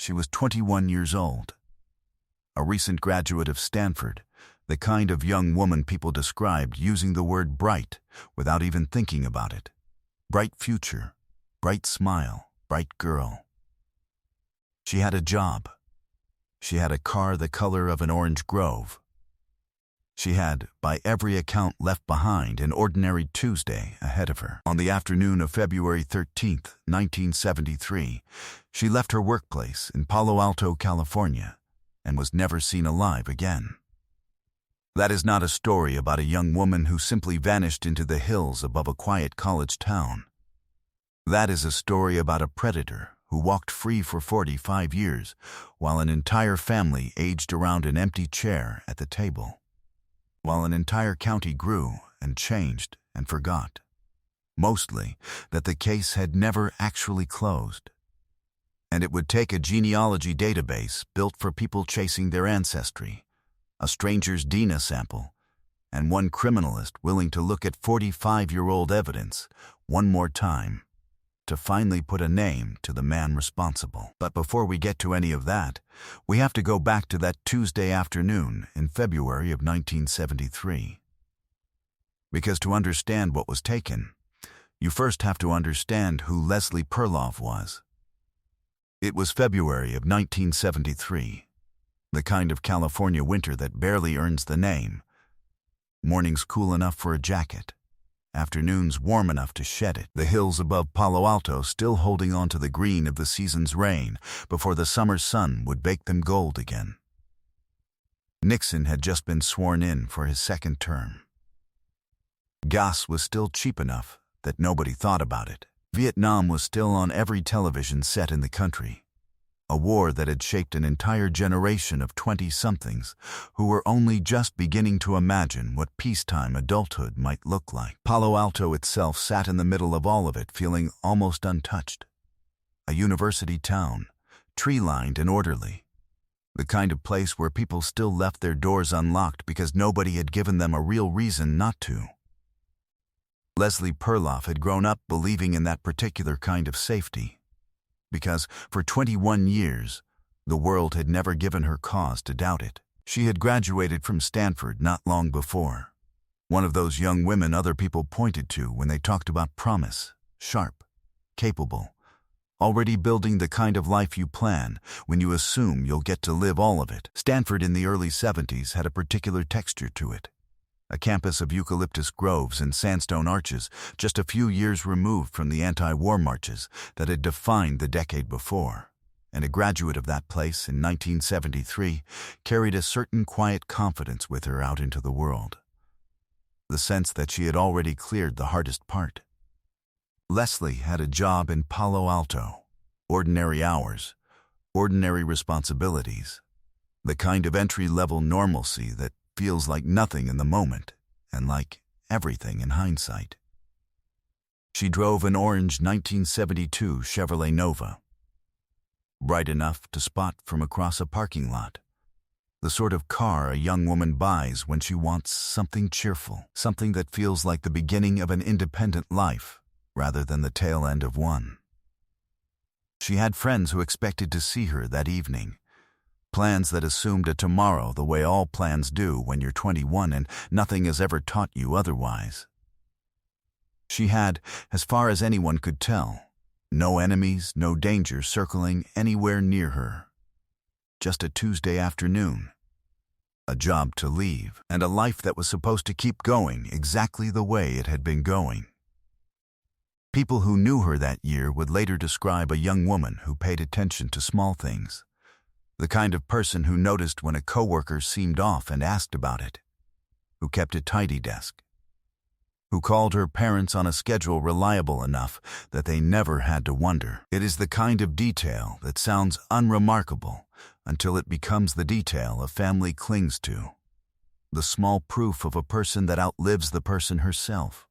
She was 21 years old. A recent graduate of Stanford, the kind of young woman people described using the word bright without even thinking about it. Bright future, bright smile, bright girl. She had a job. She had a car the color of an orange grove. She had, by every account, left behind an ordinary Tuesday ahead of her. On the afternoon of February 13th, 1973, she left her workplace in Palo Alto, California, and was never seen alive again. That is not a story about a young woman who simply vanished into the hills above a quiet college town. That is a story about a predator who walked free for 45 years while an entire family aged around an empty chair at the table. While an entire county grew and changed and forgot, mostly that the case had never actually closed. And it would take a genealogy database built for people chasing their ancestry, a stranger's DNA sample, and one criminalist willing to look at 45-year-old evidence one more time to finally put a name to the man responsible. But before we get to any of that, we have to go back to that Tuesday afternoon in February of 1973. Because to understand what was taken, you first have to understand who Leslie Perloff was. It was February of 1973, the kind of California winter that barely earns the name. Mornings cool enough for a jacket, afternoons warm enough to shed it, the hills above Palo Alto still holding on to the green of the season's rain before the summer sun would bake them gold again. Nixon had just been sworn in for his second term. Gas was still cheap enough that nobody thought about it. Vietnam was still on every television set in the country. A war that had shaped an entire generation of 20-somethings who were only just beginning to imagine what peacetime adulthood might look like. Palo Alto itself sat in the middle of all of it, feeling almost untouched. A university town, tree-lined and orderly. The kind of place where people still left their doors unlocked because nobody had given them a real reason not to. Leslie Perloff had grown up believing in that particular kind of safety, because for 21 years, the world had never given her cause to doubt it. She had graduated from Stanford not long before. One of those young women other people pointed to when they talked about promise, sharp, capable, already building the kind of life you plan when you assume you'll get to live all of it. Stanford in the early 70s had a particular texture to it. A campus of eucalyptus groves and sandstone arches just a few years removed from the anti-war marches that had defined the decade before, and a graduate of that place in 1973 carried a certain quiet confidence with her out into the world. The sense that she had already cleared the hardest part. Leslie had a job in Palo Alto, ordinary hours, ordinary responsibilities, the kind of entry-level normalcy that feels like nothing in the moment and like everything in hindsight. She drove an orange 1972 Chevrolet Nova, bright enough to spot from across a parking lot, the sort of car a young woman buys when she wants something cheerful, something that feels like the beginning of an independent life rather than the tail end of one. She had friends who expected to see her that evening, plans that assumed a tomorrow the way all plans do when you're 21 and nothing has ever taught you otherwise. She had, as far as anyone could tell, no enemies, no danger circling anywhere near her. Just a Tuesday afternoon, a job to leave, and a life that was supposed to keep going exactly the way it had been going. People who knew her that year would later describe a young woman who paid attention to small things. The kind of person who noticed when a coworker seemed off and asked about it, who kept a tidy desk, who called her parents on a schedule reliable enough that they never had to wonder. It is the kind of detail that sounds unremarkable until it becomes the detail a family clings to, the small proof of a person that outlives the person herself.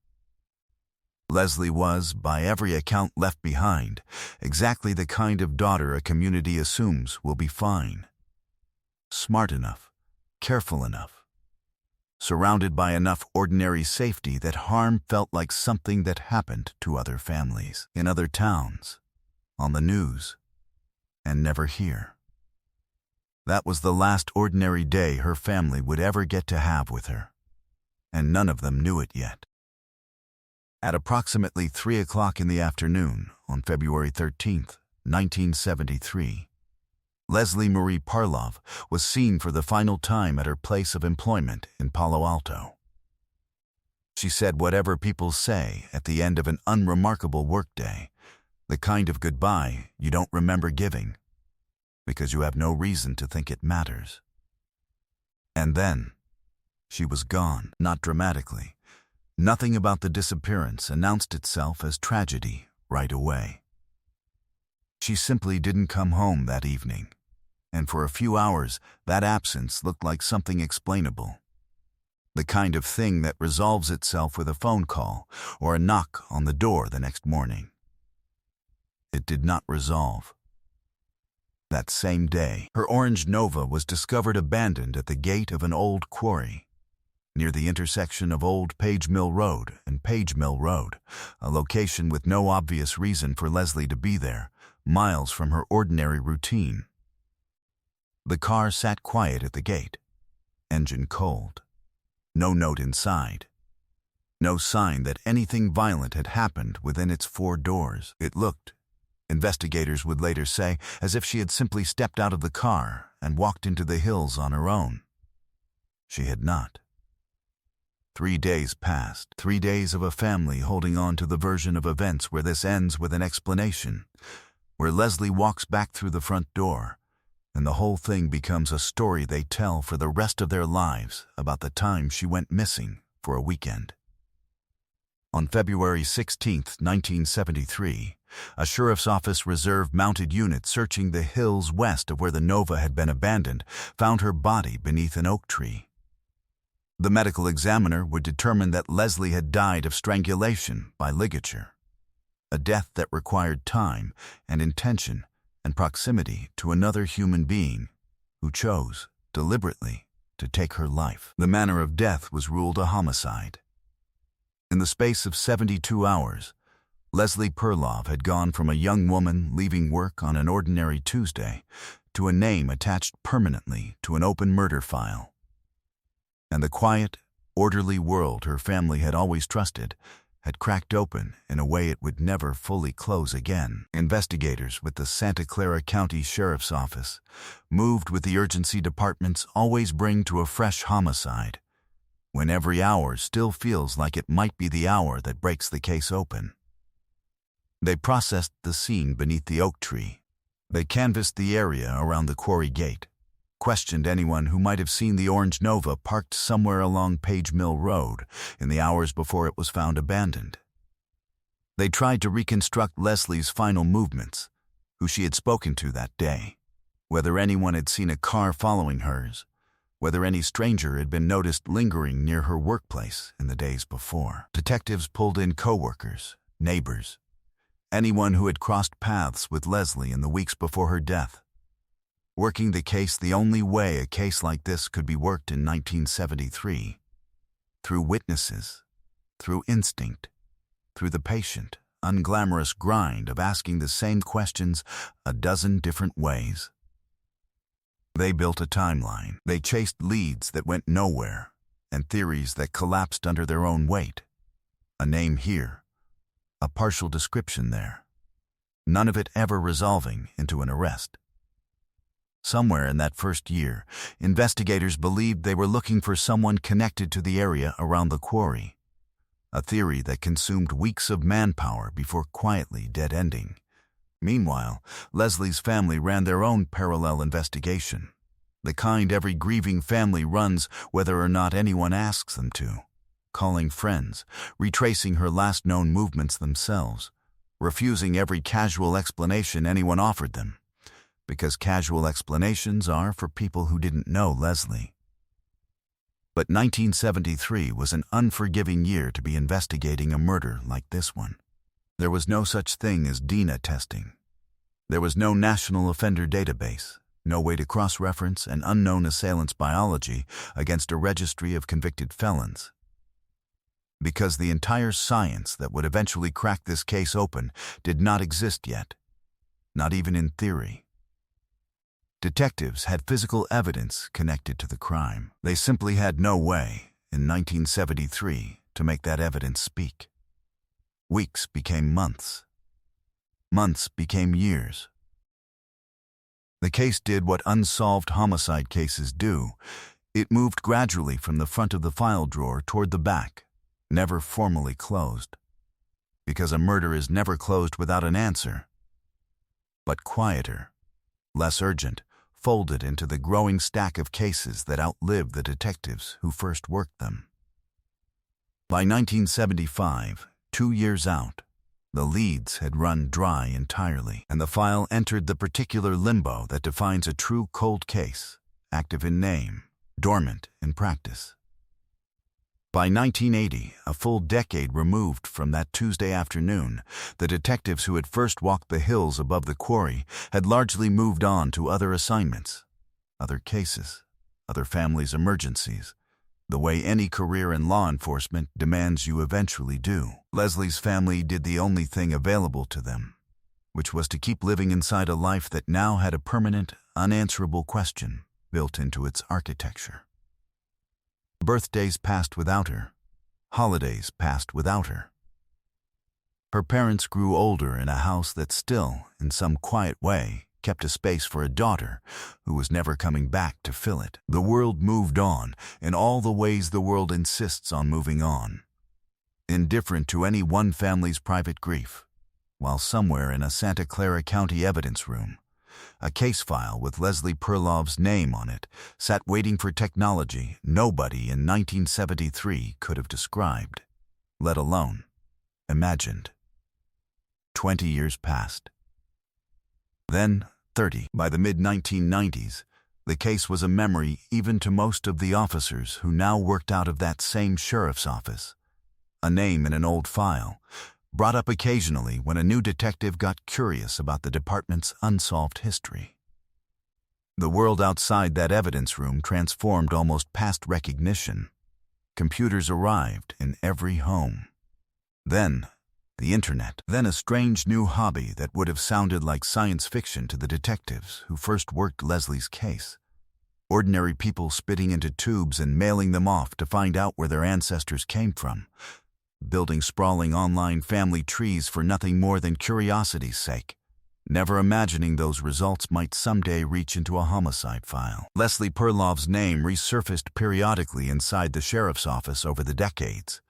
Leslie was, by every account left behind, exactly the kind of daughter a community assumes will be fine. Smart enough, careful enough, surrounded by enough ordinary safety that harm felt like something that happened to other families, in other towns, on the news. and never hear. That was the last ordinary day her family would ever get to have with her, and none of them knew it yet. At approximately 3 o'clock in the afternoon on February 13th, 1973, Leslie Marie Parlov was seen for the final time at her place of employment in Palo Alto. She said whatever people say at the end of an unremarkable workday, the kind of goodbye you don't remember giving, because you have no reason to think it matters. And then, she was gone, not dramatically. Nothing about the disappearance announced itself as tragedy right away. She simply didn't come home that evening, and for a few hours that absence looked like something explainable. The kind of thing that resolves itself with a phone call or a knock on the door the next morning. It did not resolve. That same day, her orange Nova was discovered abandoned at the gate of an old quarry, near the intersection of Old Page Mill Road and Page Mill Road, a location with no obvious reason for Leslie to be there, miles from her ordinary routine. The car sat quiet at the gate, engine cold. No note inside. No sign that anything violent had happened within its 4 doors. It looked, investigators would later say, as if she had simply stepped out of the car and walked into the hills on her own. She had not. 3 days passed, 3 days of a family holding on to the version of events where this ends with an explanation, where Leslie walks back through the front door, and the whole thing becomes a story they tell for the rest of their lives about the time she went missing for a weekend. On February 16, 1973, a sheriff's office reserve mounted unit searching the hills west of where the Nova had been abandoned found her body beneath an oak tree. The medical examiner would determine that Leslie had died of strangulation by ligature, a death that required time and intention and proximity to another human being who chose, deliberately, to take her life. The manner of death was ruled a homicide. In the space of 72 hours, Leslie Parlov had gone from a young woman leaving work on an ordinary Tuesday to a name attached permanently to an open murder file. And the quiet, orderly world her family had always trusted had cracked open in a way it would never fully close again. Investigators with the Santa Clara County Sheriff's Office, moved with the urgency departments always bring to a fresh homicide, when every hour still feels like it might be the hour that breaks the case open. They processed the scene beneath the oak tree. They canvassed the area around the quarry gate, questioned anyone who might have seen the orange Nova parked somewhere along Page Mill Road in the hours before it was found abandoned. They tried to reconstruct Leslie's final movements, who she had spoken to that day, whether anyone had seen a car following hers, whether any stranger had been noticed lingering near her workplace in the days before. Detectives pulled in coworkers, neighbors, anyone who had crossed paths with Leslie in the weeks before her death, working the case the only way a case like this could be worked in 1973, through witnesses, through instinct, through the patient, unglamorous grind of asking the same questions a dozen different ways. They built a timeline. They chased leads that went nowhere and theories that collapsed under their own weight. A name here, a partial description there, none of it ever resolving into an arrest. Somewhere in that first year, investigators believed they were looking for someone connected to the area around the quarry, a theory that consumed weeks of manpower before quietly dead-ending. Meanwhile, Leslie's family ran their own parallel investigation, the kind every grieving family runs whether or not anyone asks them to, calling friends, retracing her last known movements themselves, refusing every casual explanation anyone offered them, because casual explanations are for people who didn't know Leslie. But 1973 was an unforgiving year to be investigating a murder like this one. There was no such thing as DNA testing. There was no national offender database, no way to cross-reference an unknown assailant's biology against a registry of convicted felons. Because the entire science that would eventually crack this case open did not exist yet, not even in theory. Detectives had physical evidence connected to the crime. They simply had no way, in 1973, to make that evidence speak. Weeks became months. Months became years. The case did what unsolved homicide cases do. It moved gradually from the front of the file drawer toward the back, never formally closed. Because a murder is never closed without an answer. But quieter, less urgent, folded into the growing stack of cases that outlived the detectives who first worked them. By 1975, 2 years out, the leads had run dry entirely, and the file entered the particular limbo that defines a true cold case, active in name, dormant in practice. By 1980, a full decade removed from that Tuesday afternoon, the detectives who had first walked the hills above the quarry had largely moved on to other assignments, other cases, other families' emergencies, the way any career in law enforcement demands you eventually do. Leslie's family did the only thing available to them, which was to keep living inside a life that now had a permanent, unanswerable question built into its architecture. Birthdays passed without her. Holidays passed without her. Her parents grew older in a house that still, in some quiet way, kept a space for a daughter who was never coming back to fill it. The world moved on in all the ways the world insists on moving on, indifferent to any one family's private grief, while somewhere in a Santa Clara County evidence room, a case file with Leslie Perloff's name on it sat waiting for technology nobody in 1973 could have described, let alone imagined. 20 years passed. Then 30. By the mid-1990s, the case was a memory even to most of the officers who now worked out of that same sheriff's office. A name in an old file, brought up occasionally when a new detective got curious about the department's unsolved history. The world outside that evidence room transformed almost past recognition. Computers arrived in every home. Then, the internet. Then a strange new hobby that would have sounded like science fiction to the detectives who first worked Leslie's case. Ordinary people spitting into tubes and mailing them off to find out where their ancestors came from. Building sprawling online family trees for nothing more than curiosity's sake, never imagining those results might someday reach into a homicide file. Leslie Perloff's name resurfaced periodically inside the sheriff's office over the decades,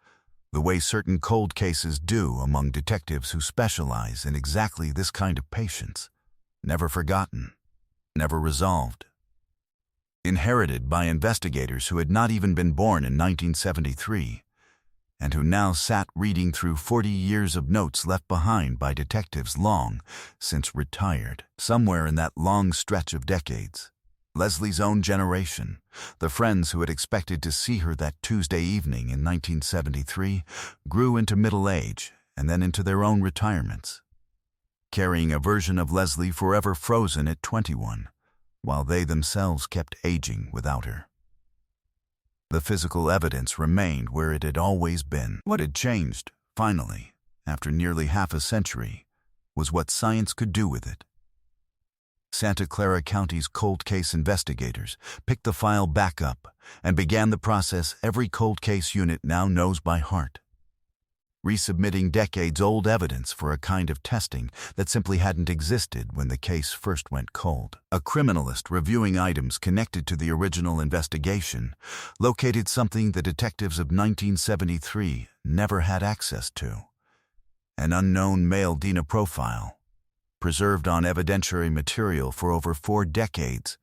the way certain cold cases do among detectives who specialize in exactly this kind of patience, never forgotten, never resolved. Inherited by investigators who had not even been born in 1973, and who now sat reading through 40 years of notes left behind by detectives long since retired. Somewhere in that long stretch of decades, Leslie's own generation, the friends who had expected to see her that Tuesday evening in 1973, grew into middle age and then into their own retirements, carrying a version of Leslie forever frozen at 21, while they themselves kept aging without her. The physical evidence remained where it had always been. What had changed, finally, after nearly half a century, was what science could do with it. Santa Clara County's cold case investigators picked the file back up and began the process every cold case unit now knows by heart. Resubmitting decades-old evidence for a kind of testing that simply hadn't existed when the case first went cold. A criminalist reviewing items connected to the original investigation located something the detectives of 1973 never had access to: an unknown male DNA profile, preserved on evidentiary material for over 4 decades,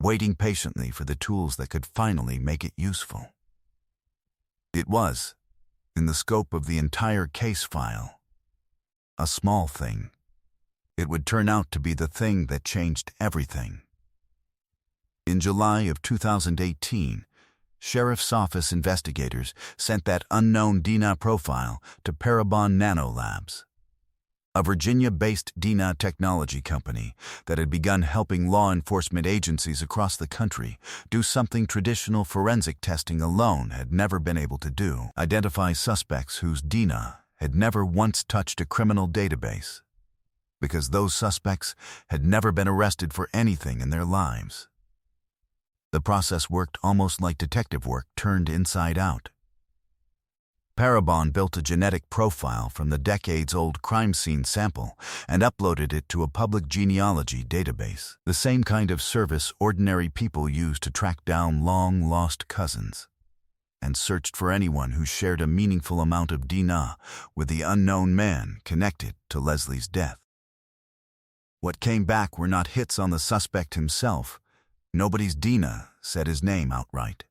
waiting patiently for the tools that could finally make it useful. It was, in the scope of the entire case file, a small thing. It would turn out to be the thing that changed everything. In July of 2018, Sheriff's Office investigators sent that unknown DNA profile to Parabon Nanolabs, a Virginia-based DNA technology company that had begun helping law enforcement agencies across the country do something traditional forensic testing alone had never been able to do: identify suspects whose DNA had never once touched a criminal database. because those suspects had never been arrested for anything in their lives. The process worked almost like detective work turned inside out. Parabon built a genetic profile from the decades-old crime scene sample and uploaded it to a public genealogy database, the same kind of service ordinary people use to track down long-lost cousins, and searched for anyone who shared a meaningful amount of DNA with the unknown man connected to Leslie's death. What came back were not hits on the suspect himself. Nobody's DNA said his name outright.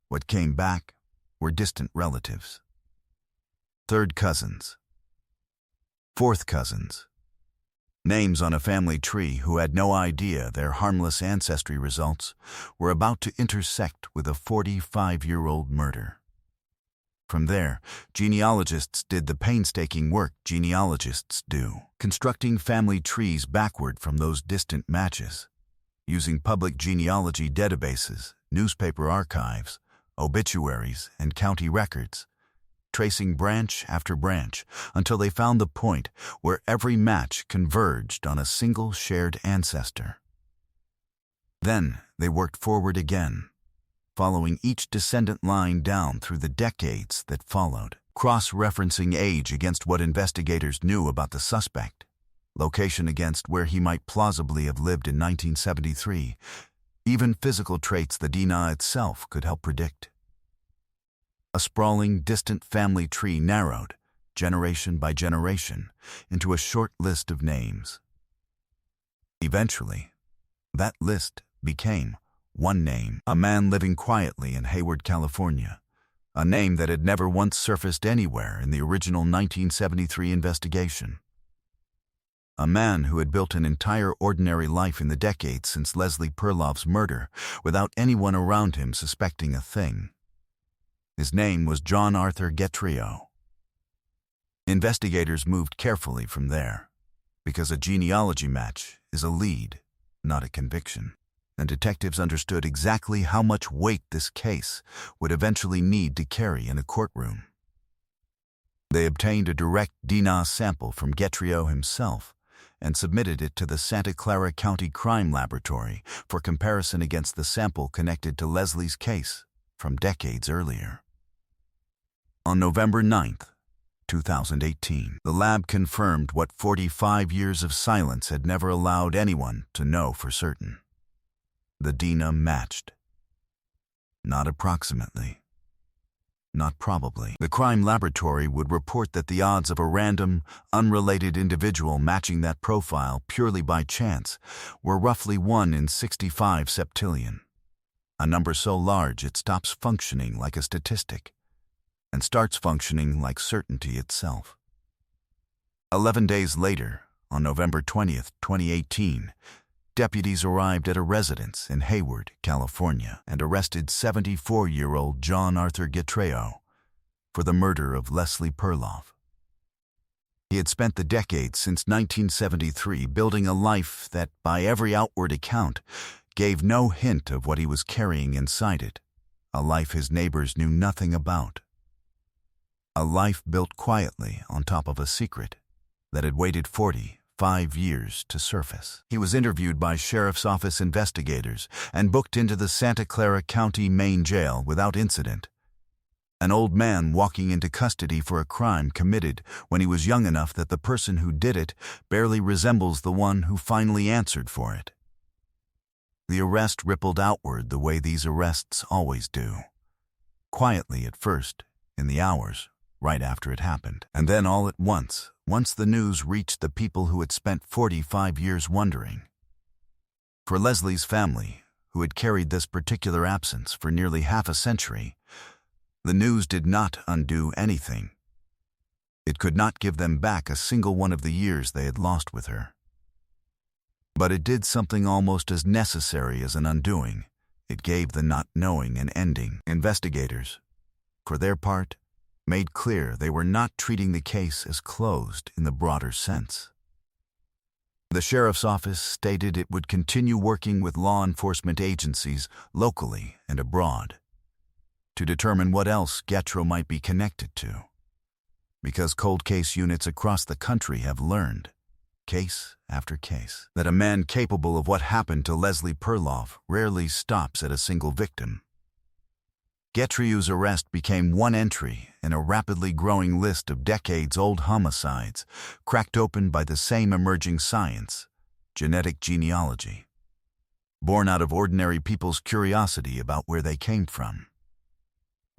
What came back were distant relatives, third cousins, fourth cousins, names on a family tree who had no idea their harmless ancestry results were about to intersect with a 45-year-old murder. From there, genealogists did the painstaking work genealogists do, constructing family trees backward from those distant matches, using public genealogy databases, newspaper archives, obituaries, and county records, tracing branch after branch until they found the point where every match converged on a single shared ancestor. Then they worked forward again, following each descendant line down through the decades that followed, cross-referencing age against what investigators knew about the suspect, location against where he might plausibly have lived in 1973, even physical traits the DNA itself could help predict. A sprawling, distant family tree narrowed, generation by generation, into a short list of names. Eventually, that list became one name, a man living quietly in Hayward, California, a name that had never once surfaced anywhere in the original 1973 investigation. A man who had built an entire ordinary life in the decades since Leslie Perloff's murder without anyone around him suspecting a thing. His name was John Arthur Getrio. Investigators moved carefully from there, because a genealogy match is a lead, not a conviction, and detectives understood exactly how much weight this case would eventually need to carry in a courtroom. They obtained a direct DNA sample from Getrio himself and submitted it to the Santa Clara County Crime Laboratory for comparison against the sample connected to Leslie's case from decades earlier. On November 9th, 2018, the lab confirmed what 45 years of silence had never allowed anyone to know for certain. The DNA matched. Not approximately. Not probably. The crime laboratory would report that the odds of a random, unrelated individual matching that profile purely by chance were roughly 1 in 65 septillion, a number so large it stops functioning like a statistic and starts functioning like certainty itself. 11 days later, on November 20th, 2018, deputies arrived at a residence in Hayward, California, and arrested 74-year-old John Arthur Getrio for the murder of Leslie Perloff. He had spent the decades since 1973 building a life that, by every outward account, gave no hint of what he was carrying inside it, a life his neighbors knew nothing about. A life built quietly on top of a secret that had waited 45 years to surface. He was interviewed by Sheriff's Office investigators and booked into the Santa Clara County Main Jail without incident. An old man walking into custody for a crime committed when he was young enough that the person who did it barely resembles the one who finally answered for it. The arrest rippled outward the way these arrests always do. Quietly at first, in the hours right after it happened, and then all at once the news reached the people who had spent 45 years wondering. For Leslie's family, who had carried this particular absence for nearly half a century, the news did not undo anything. It could not give them back a single one of the years they had lost with her. But it did something almost as necessary as an undoing. It gave the not knowing an ending. Investigators, for their part, made clear they were not treating the case as closed in the broader sense. The sheriff's office stated it would continue working with law enforcement agencies locally and abroad to determine what else Getrio might be connected to, because cold case units across the country have learned case after case. That a man capable of what happened to Leslie Perloff rarely stops at a single victim. Getreu's arrest became one entry in a rapidly growing list of decades-old homicides, cracked open by the same emerging science, genetic genealogy, born out of ordinary people's curiosity about where they came from,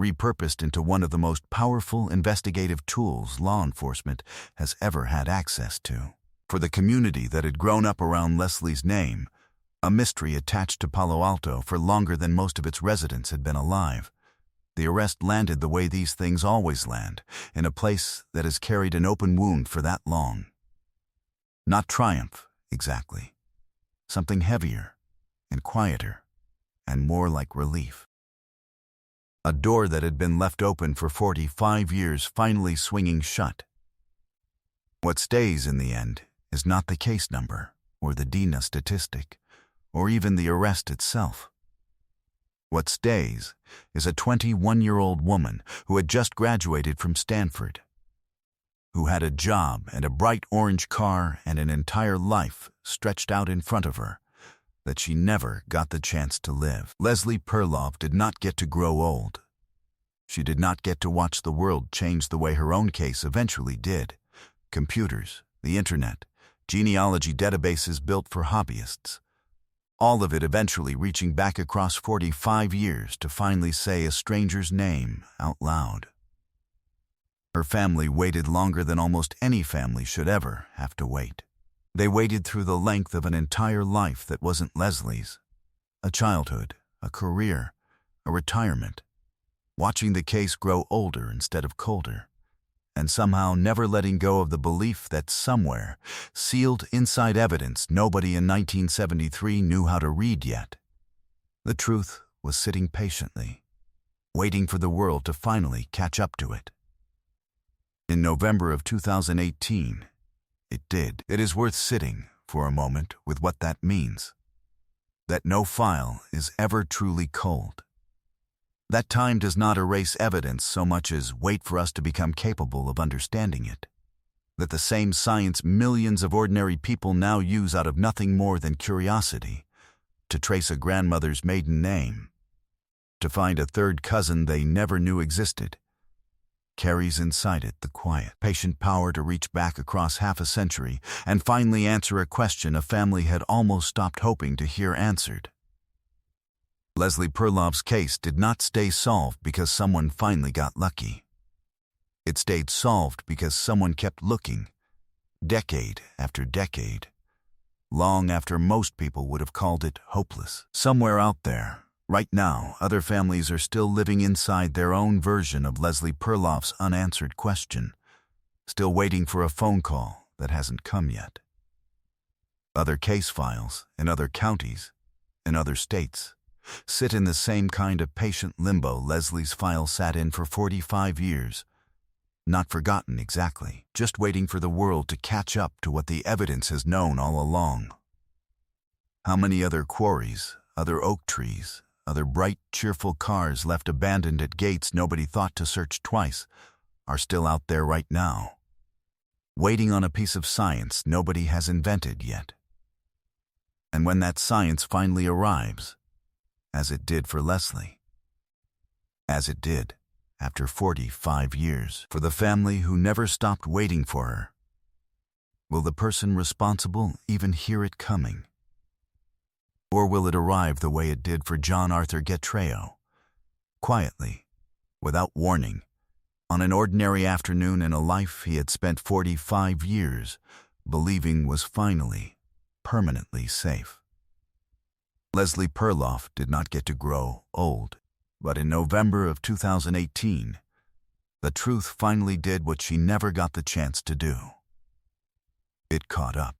repurposed into one of the most powerful investigative tools law enforcement has ever had access to. For the community that had grown up around Leslie's name, a mystery attached to Palo Alto for longer than most of its residents had been alive, the arrest landed the way these things always land, in a place that has carried an open wound for that long. Not triumph, exactly. Something heavier and quieter and more like relief. A door that had been left open for 45 years finally swinging shut. What stays in the end is not the case number or the DINA statistic or even the arrest itself. What stays is a 21-year-old woman who had just graduated from Stanford, who had a job and a bright orange car and an entire life stretched out in front of her that she never got the chance to live. Leslie Perloff did not get to grow old. She did not get to watch the world change the way her own case eventually did. Computers, the internet, genealogy databases built for hobbyists. All of it eventually reaching back across 45 years to finally say a stranger's name out loud. Her family waited longer than almost any family should ever have to wait. They waited through the length of an entire life that wasn't Leslie's. A childhood, a career, a retirement. Watching the case grow older instead of colder. And somehow never letting go of the belief that somewhere, sealed inside evidence nobody in 1973 knew how to read yet, the truth was sitting patiently, waiting for the world to finally catch up to it. In November of 2018, it did. It is worth sitting for a moment with what that means. That no file is ever truly cold. That time does not erase evidence so much as wait for us to become capable of understanding it. That the same science millions of ordinary people now use out of nothing more than curiosity, to trace a grandmother's maiden name, to find a third cousin they never knew existed, carries inside it the quiet, patient power to reach back across half a century and finally answer a question a family had almost stopped hoping to hear answered. Leslie Perloff's case did not stay solved because someone finally got lucky. It stayed solved because someone kept looking, decade after decade, long after most people would have called it hopeless. Somewhere out there, right now, other families are still living inside their own version of Leslie Perloff's unanswered question, still waiting for a phone call that hasn't come yet. Other case files in other counties, in other states, sit in the same kind of patient limbo Leslie's file sat in for 45 years. Not forgotten exactly, just waiting for the world to catch up to what the evidence has known all along. How many other quarries, other oak trees, other bright, cheerful cars left abandoned at gates nobody thought to search twice are still out there right now, waiting on a piece of science nobody has invented yet. And when that science finally arrives, as it did for Leslie, as it did after 45 years for the family who never stopped waiting for her, will the person responsible even hear it coming? Or will it arrive the way it did for John Arthur Getreu, quietly, without warning, on an ordinary afternoon in a life he had spent 45 years believing was finally, permanently safe? Leslie Perloff did not get to grow old, but in November of 2018, the truth finally did what she never got the chance to do. It caught up.